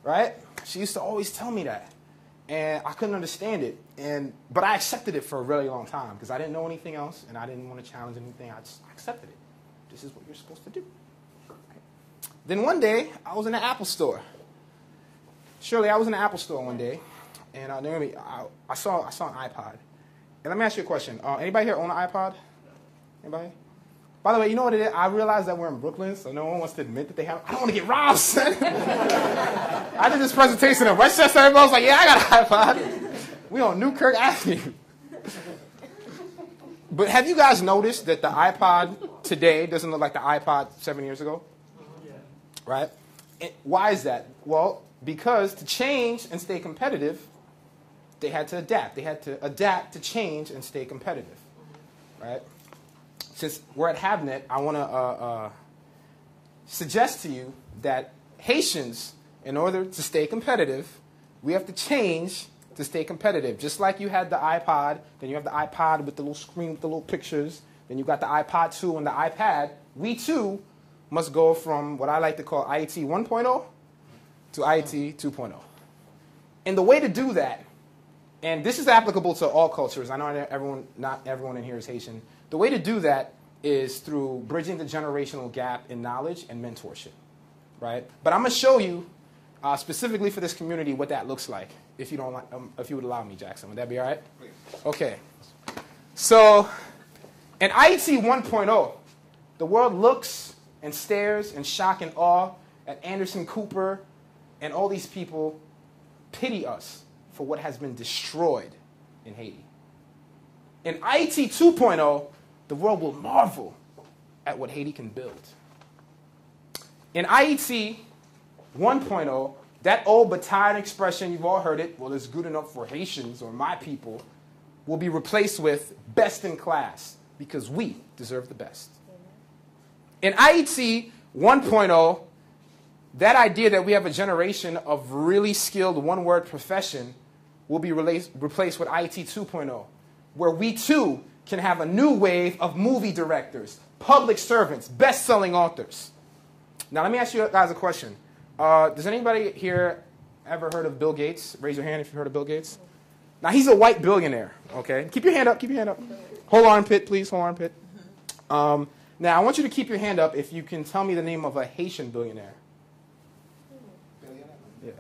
right? She used to always tell me that. And I couldn't understand it. But I accepted it for a really long time because I didn't know anything else and I didn't want to challenge anything. I just accepted it. This is what you're supposed to do. Right? Then one day, I was in the Apple store. Shirley, I was in the Apple store one day, and I saw an iPod. And let me ask you a question. Anybody here own an iPod? Anybody? By the way, you know what it is? I realize that we're in Brooklyn, so no one wants to admit that they have. I don't want to get robbed, son. I did this presentation in Westchester. Everybody was like, yeah, I got an iPod. We on Newkirk Avenue. But have you guys noticed that the iPod today doesn't look like the iPod 7 years ago? Yeah. Right? Why is that? Well, because to change and stay competitive, they had to adapt. They had to adapt to change and stay competitive. Right? Since we're at HABNET, I want to suggest to you that Haitians, in order to stay competitive, we have to change to stay competitive. Just like you had the iPod, then you have the iPod with the little screen with the little pictures, then you got the iPod 2 and the iPad, we too must go from what I like to call IT 1.0 to IT 2.0. And the way to do that, and this is applicable to all cultures, I know not everyone in here is Haitian, the way to do that is through bridging the generational gap in knowledge and mentorship, right? But I'm going to show you specifically for this community what that looks like, if you would allow me, Jackson. Would that be all right? Please. Okay. So in IT 1.0, the world looks and stares in shock and awe at Anderson Cooper and all these people pity us for what has been destroyed in Haiti. In IT 2.0, the world will marvel at what Haiti can build. In IET 1.0, that old but tired expression, you've all heard it, well, it's good enough for Haitians or my people, will be replaced with best in class because we deserve the best. In IET 1.0, that idea that we have a generation of really skilled one-word profession will be replaced with IET 2.0, where we too can have a new wave of movie directors, public servants, best-selling authors. Now, let me ask you guys a question. Does anybody here ever heard of Bill Gates? Raise your hand if you've heard of Bill Gates. Now, he's a white billionaire, okay? Keep your hand up, keep your hand up. Whole armpit, please, whole armpit. Now, I want you to keep your hand up if you can tell me the name of a Haitian billionaire. Yeah.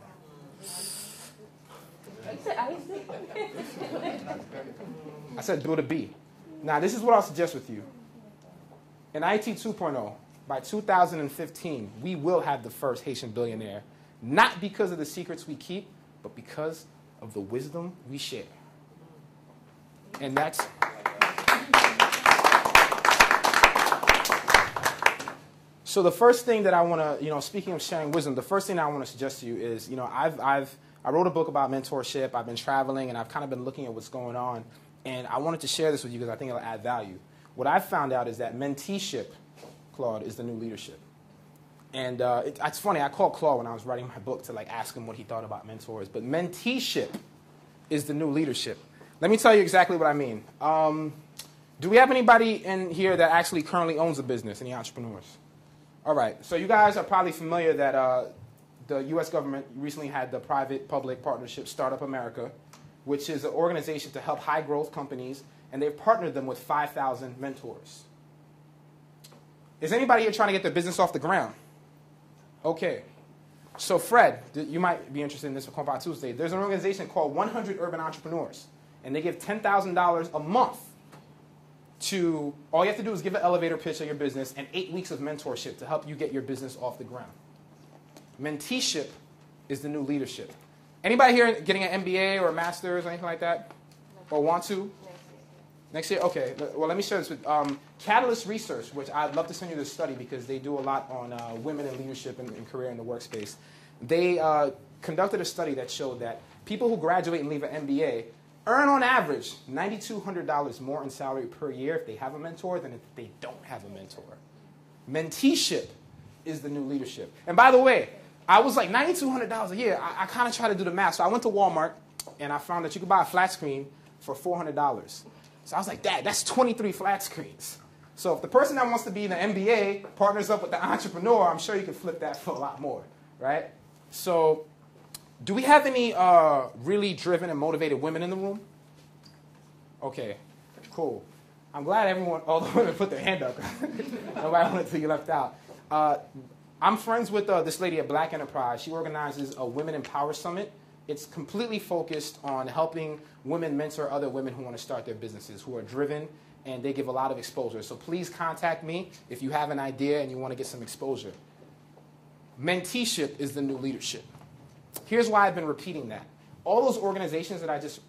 I said Bill to B. Now, this is what I'll suggest with you. In IT 2.0, by 2015, we will have the first Haitian billionaire, not because of the secrets we keep, but because of the wisdom we share. And that's... So the first thing that I want to, speaking of sharing wisdom, the first thing I want to suggest to you is, I wrote a book about mentorship. I've been traveling, and I've kind of been looking at what's going on. And I wanted to share this with you because I think it'll add value. What I've found out is that menteeship, Claude, is the new leadership. And it's funny, I called Claude when I was writing my book to ask him what he thought about mentors. But menteeship is the new leadership. Let me tell you exactly what I mean. Do we have anybody in here that actually currently owns a business, any entrepreneurs? All right, so you guys are probably familiar that the U.S. government recently had the private-public partnership Startup America, which is an organization to help high-growth companies, and they've partnered them with 5,000 mentors. Is anybody here trying to get their business off the ground? Okay. So Fred, you might be interested in this for Compound Tuesday. There's an organization called 100 Urban Entrepreneurs, and they give $10,000 a month to, all you have to do is give an elevator pitch of your business and 8 weeks of mentorship to help you get your business off the ground. Menteeship is the new leadership. Anybody here getting an MBA or a master's or anything like that? Or want to? Next year? Okay. Well, let me share this with Catalyst Research, which I'd love to send you this study because they do a lot on women in leadership and career in the workspace. They conducted a study that showed that people who graduate and leave an MBA earn on average $9,200 more in salary per year if they have a mentor than if they don't have a mentor. Menteeship is the new leadership. And by the way, I was like $9,200 a year. I kind of tried to do the math. So I went to Walmart and I found that you could buy a flat screen for $400. So I was like, Dad, that's 23 flat screens. So if the person that wants to be in the MBA partners up with the entrepreneur, I'm sure you can flip that for a lot more, right? So Do we have any really driven and motivated women in the room? Okay, cool. I'm glad all the women put their hand up. Nobody wanted to be left out. I'm friends with this lady at Black Enterprise. She organizes a Women in Power Summit. It's completely focused on helping women mentor other women who want to start their businesses, who are driven, and they give a lot of exposure. So please contact me if you have an idea and you want to get some exposure. Menteeship is the new leadership. Here's why I've been repeating that. All those organizations that I just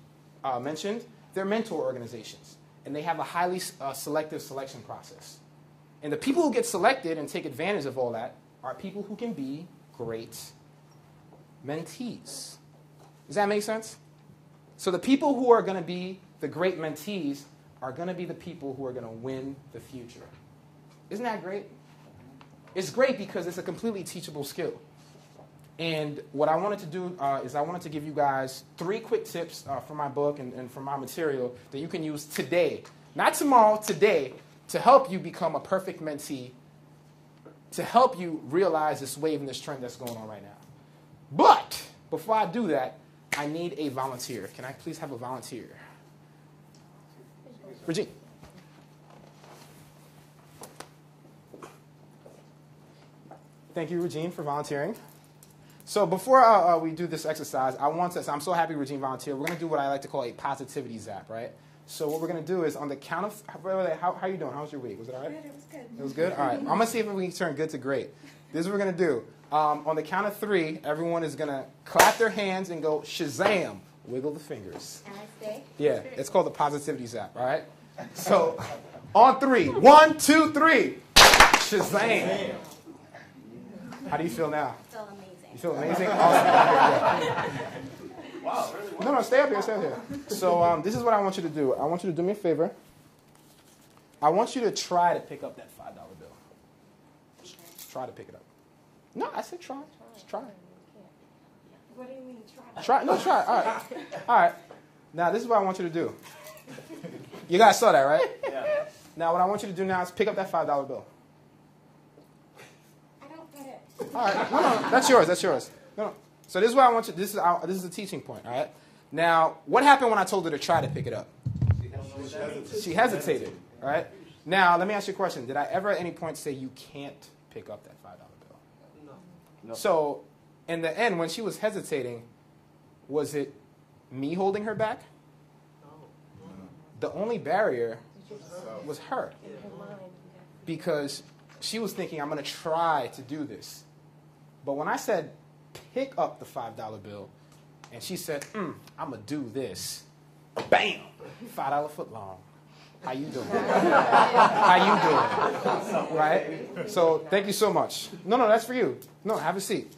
mentioned, they're mentor organizations, and they have a highly selective selection process. And the people who get selected and take advantage of all that are people who can be great mentees. Does that make sense? So the people who are going to be the great mentees are going to be the people who are going to win the future. Isn't that great? It's great because it's a completely teachable skill. And what I wanted to do is I wanted to give you guys 3 quick tips from my book and from my material that you can use today, not tomorrow, today, to help you become a perfect mentee, to help you realize this wave and this trend that's going on right now. But before I do that, I need a volunteer. Can I please have a volunteer? Regine. Thank you, Regine, for volunteering. So before we do this exercise, I'm so happy Regine volunteered. We're going to do what I like to call a positivity zap, right? So what we're going to do is on the count of, how are you doing? How was your week? Was it all right? Good, it was good. It was good? All right. I'm going to see if we can turn good to great. This is what we're going to do. On the count of 3, everyone is going to clap their hands and go Shazam. Wiggle the fingers. And I stay? Yeah, it's called the positivity zap, all right? So on 3, 1, 2, 3. Shazam. How do you feel now? I feel amazing. You feel amazing? Awesome. Wow, really? No, stay up here, stay up here. So this is what I want you to do. I want you to do me a favor. I want you to try to pick up that $5 bill. Just try to pick it up. No, I said try. Just try. What do you mean try? Try. No, try. All right. All right. Now, this is what I want you to do. You guys saw that, right? Yeah. Now, what I want you to do now is pick up that $5 bill. I don't get it. All right. No, that's yours. That's yours. No. So this is what I want you. This is a teaching point. All right. Now, what happened when I told her to try to pick it up? She hesitated. All right. Now, let me ask you a question. Did I ever at any point say you can't pick up that $5 bill? No. So, in the end, when she was hesitating, was it me holding her back? No. The only barrier was her. Because she was thinking, I'm going to try to do this. But when I said, pick up the $5 bill, and she said, I'm going to do this. Bam! $5 foot long. How you doing? How you doing? Right? So thank you so much. No, that's for you. No, have a seat.